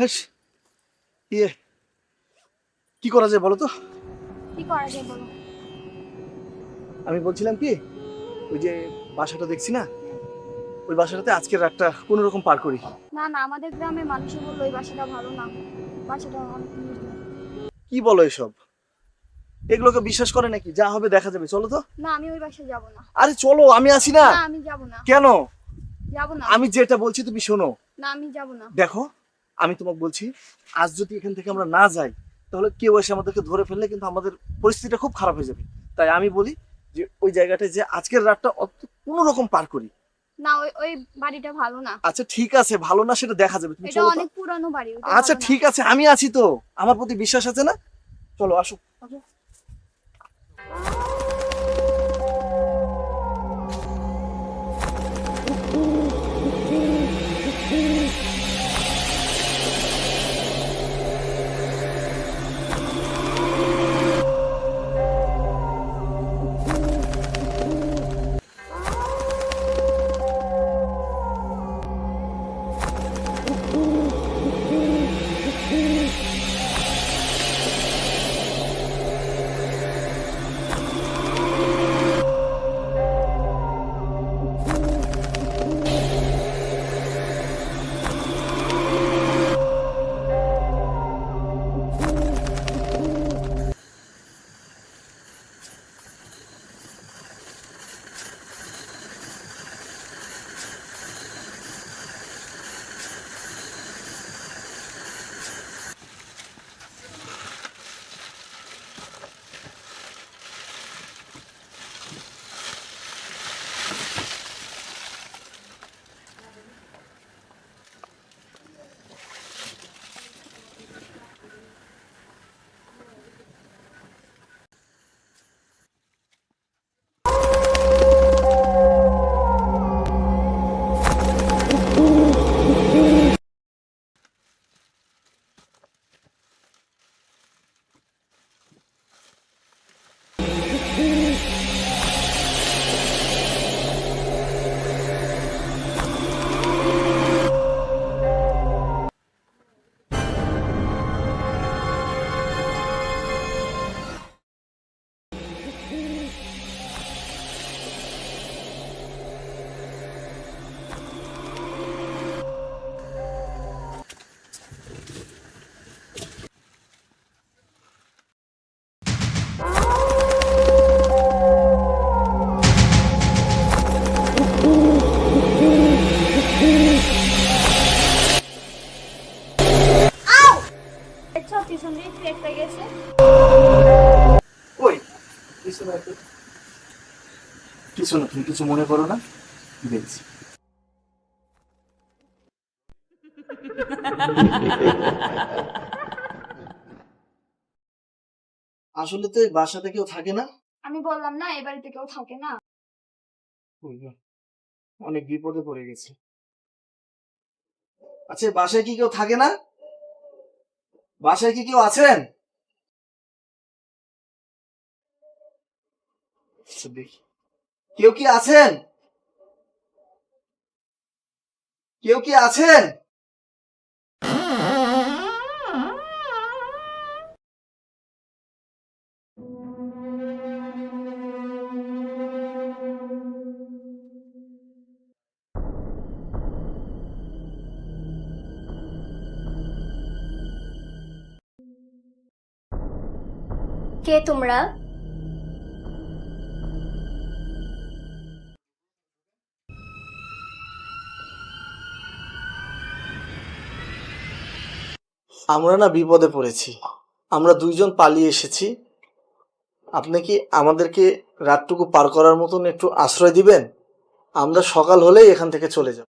হ্যাঁ, ইয়ে কি করা যায় বলো তো? কি করা যায় বলো? আমি বলছিলাম কি, ওই যে বাসাটা দেখছি না, ওই বাসাটাতে আজকের রাতটা কোনো রকম পার করি। না না, আমাদের গ্রামের মানুষই বললো ওই বাসাটা ভালো না, বাসাটা অনেক নির্জন। কি বলো এসব? এগুলোকে বিশ্বাস করে নাকি? যা হবে দেখা যাবে, চলো তো। না, আমি ওই বাসায় যাব না। আরে চলো, আমি আছি না। না, আমি যাব না। কেন? যাব না। আমি যেটা বলছি তুমি শোনো। না, আমি যাব না। দেখো, আমি তোমাকে বলছি, আজ যদি এখান থেকে আমরা না যাই, তাহলে কেউ এসে আমাদেরকে ধরে ফেললে কিন্তু আমাদের পরিস্থিতিটা খুব খারাপ হয়ে যাবে। তাই আমি বলি যে ওই জায়গাটায় যে আজকের রাতটা কোনো রকম পার করি। না, ওই ওই বাড়িটা ভালো না। আচ্ছা ঠিক আছে, ভালো না সেটা দেখা যাবে, তুমি এটা চলো তো। অনেক পুরানো বাড়ি, ওটা আচ্ছা ভালো না। ঠিক আছে, আমি আছি তো, আমার প্রতি বিশ্বাস আছে না? চলো আসো। দেখছো, পিছন দিয়ে কি একটা গেছে। ওই কিছু না তো, কিছু না, তুমি কিছু মনে করো না, দেখছি। আসলে তো এই বাসাতে কেউ থাকে না। আমি বললাম না, এই বাড়িতে কেউ থাকে না। অনেক বিপদে পড়ে গেছে। আচ্ছা বাসায় কি কেউ থাকে না? বাসায় কি কেউ আছেন? আচ্ছা, দেখি কেউ কি আছেন? কেউ কি আছেন? কে তোমরা? আমরা না বিপদে পড়েছি, আমরা দুইজন পালিয়ে এসেছি। আপনি কি আমাদেরকে রাতটুকু পার করার মতন একটু আশ্রয় দিবেন? আমরা সকাল হলেই এখান থেকে চলে যাব।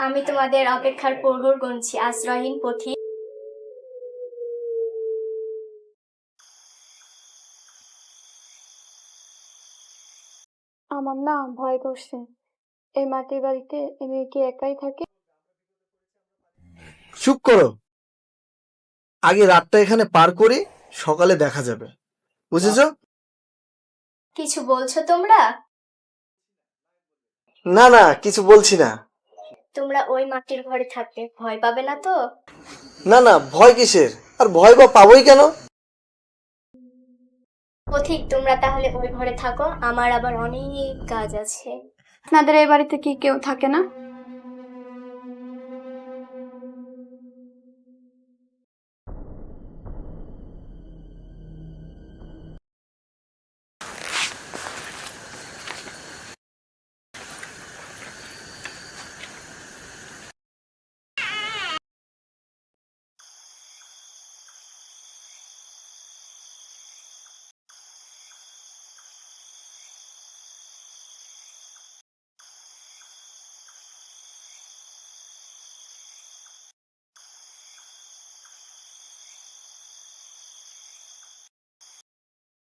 আমি তোমাদের অপেক্ষার প্রহর গুনছি, আশ্রয়হীন পথিক। আমার না ভয় করছে, এই মাটির বাড়িতে এমনি কি একাই থাকে? চুপ করো, আগে রাতটা এখানে পার করে সকালে দেখা যাবে, বুঝেছো? কিছু বলছো তোমরা? না না, কিছু বলছি না। তোমরা ওই মাটির ঘরে থাকলে ভয় পাবে না তো? না না, ভয় কিসের? আর ভয় বা পাবোই কেন? পথিক, তোমরা তাহলে ওই ঘরে থাকো, আমার আবার অনেক কাজ আছে। আপনাদের এই বাড়িতে কি কেউ থাকে না?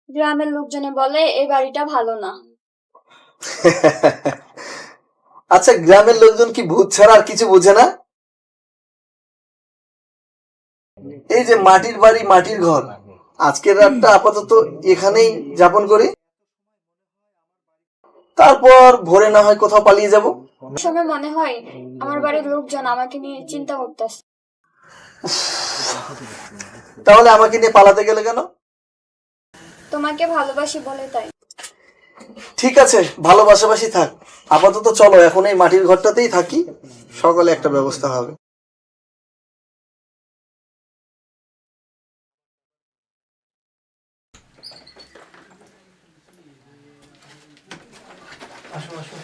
গ্রামের লোকজনে বলে এই বাড়িটা ভালো না। আচ্ছা, গ্রামের লোকজন কি ভূত ছাড়া আর কিছু বোঝে না? এই যে মাটির বাড়ি, মাটির ঘর, আজকের রাতটা আপাতত এখানেই যাপন করি, তারপর ভোরে না হয় কোথাও পালিয়ে যাব। সময় মনে হয় আমার বাড়ির লোকজন আমাকে নিয়ে চিন্তা করতেছে। তাহলে আমাকে নিয়ে পালাতে গেলে কেন? তোমাকে ভালোবাসি বলে তাই। ঠিক আছে, ভালোবাসাবাসি থাক, আপাতত চলো এখন এই মাটির ঘরটাতেই থাকি, সকালে একটা ব্যবস্থা হবে। আসো আসো।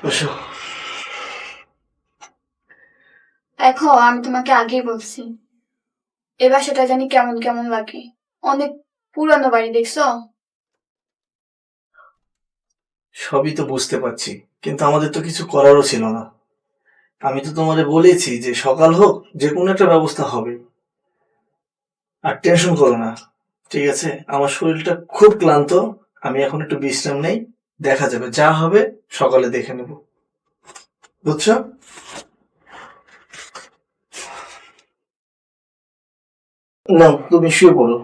বসো। দেখো, আমি তোমাকে আগেই বলছি এ বাসাটা জানি কেমন কেমন লাগে। অনেক পুরানো বাড়ি, দেখছো? সবই তো বুঝতে পারছি, কিন্তু আমাদের তো কিছু করারও ছিল না। আমি তো তোমারে বলেছি যে সকাল হোক যে কোনো একটা ব্যবস্থা হবে। আর টেনশন করো না, ঠিক আছে? আমার শরীরটা খুব ক্লান্ত, আমি এখন একটু বিশ্রাম নেই। দেখা যাবে, যা হবে সকালে দেখে নেব, বুঝছো? না, তুমি শুয়ে পড়ো।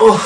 ওহ,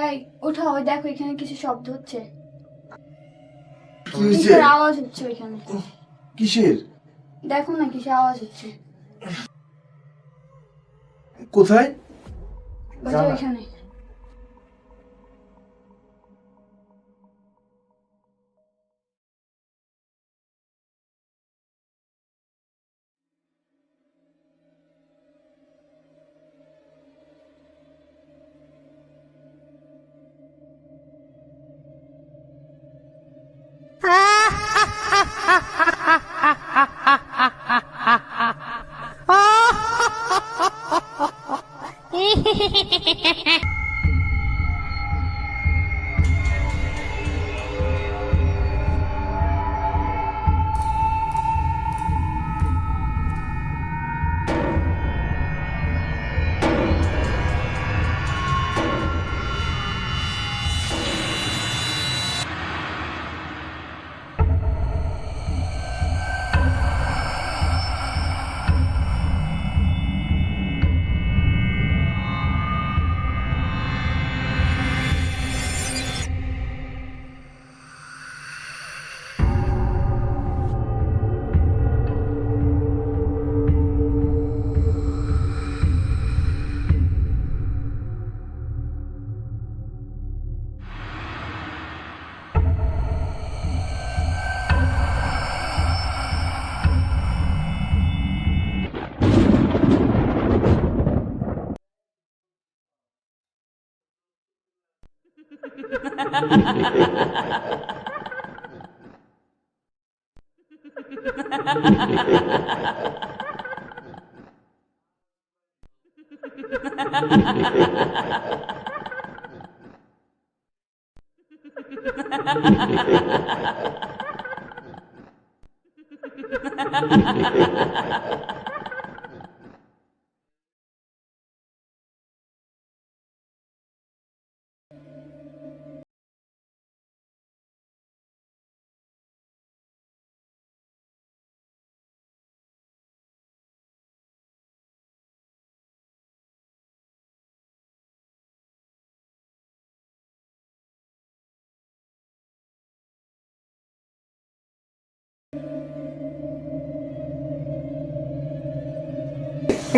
এই, ওঠো, ওই দেখো এখানে কিছু শব্দ হচ্ছে। কি হয়েছে? কিসের আওয়াজ হচ্ছে ওইখানে? কিসের? দেখো না, কিসের আওয়াজ হচ্ছে। কোথায়? ওই যে ওইখানে।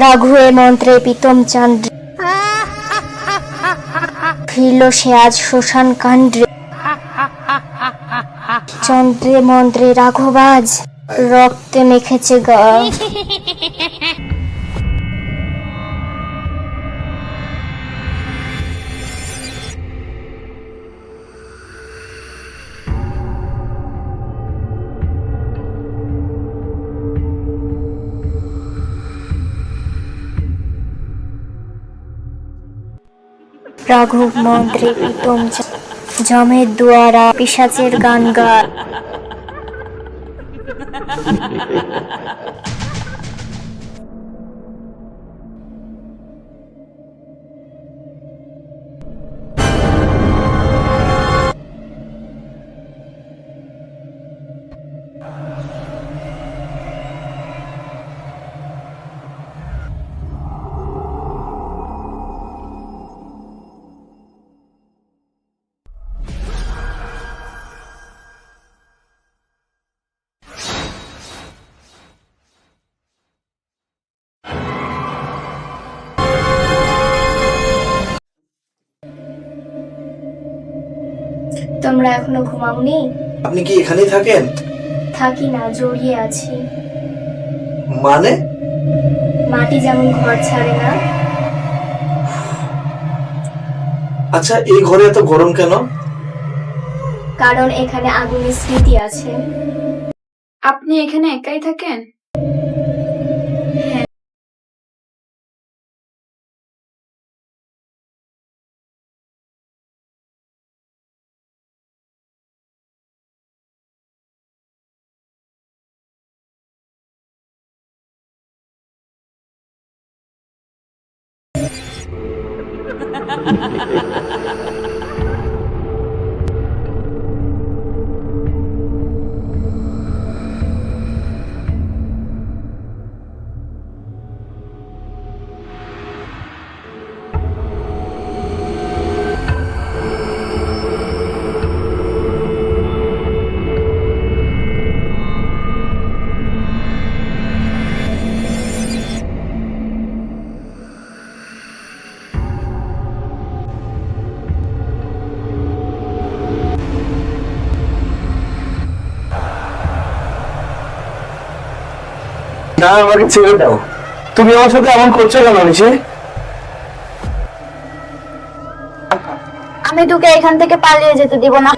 রাঘুয়ে মন্ত্রে প্রীতম চন্দ্রে ফিরল সে আজ শ্মশান কাণ্ডে। চন্দ্রে মন্ত্রে রাঘবাজ রক্তে মেখেছে গা। রাঘব মন্ত্রে প্রীতম জমের দুয়ারা পিশাচের গান গায়। তোমরা এখনো ঘুমাওনি? আপনি কি এখানেই থাকেন? থাকি না, জড়িয়ে আছি। মানে? মাটি যেমন ঘর ছাড়ে না। আচ্ছা, এই ঘরে এত গরম কেন? কারণ এখানে আগুনের স্মৃতি আছে। আপনি এখানে একাই থাকেন? না, আমাকে ছেড়ে দাও। তুমি আমার সাথে এমন করছো কেন নিশি? আমি তোকে এখান থেকে পালিয়ে যেতে দিব না।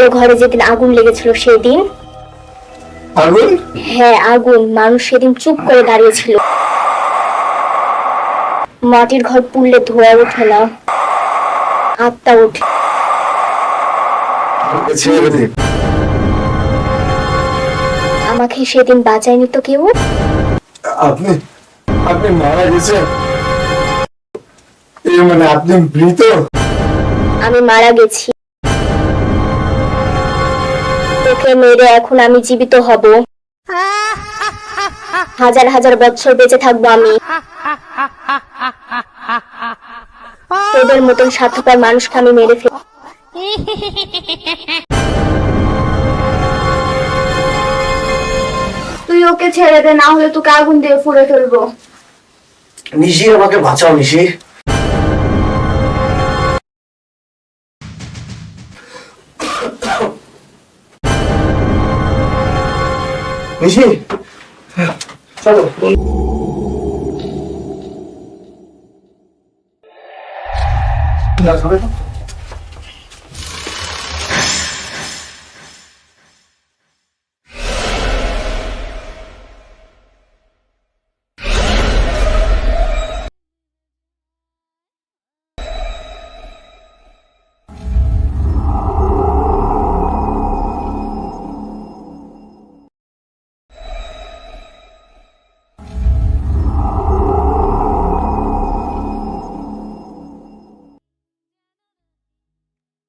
এ ঘরে যেদিন আগুন লেগেছিল সেই দিন। আগুন? হ্যাঁ, আগুন। মানুষ সেদিন চুপ করে দাঁড়িয়েছিল। মাটির ঘর পুড়লে ধোয়া ওঠে না, আত্মা ওঠে। ছেড়ে দে। আমাকে সেদিন বাঁচায়নি তো কেউ। আপনি আপনি মারা গেছেন? মানে আপনি মৃত? আমি মারা গেছি। তোকে মেরে এখন আমি জীবিত হব। হাজার হাজার বছর বেঁচে থাকবো আমি। তোদের মতন স্বার্থপর মানুষকে আমি মেরে ফেলি। তুই ওকে ছেড়ে দে, না হলে তোকে আগুন দিয়ে পুড়ে ফেলবো। নিশি, আমাকে বাঁচাও নিশি। নিশি, চলো। না, চলো।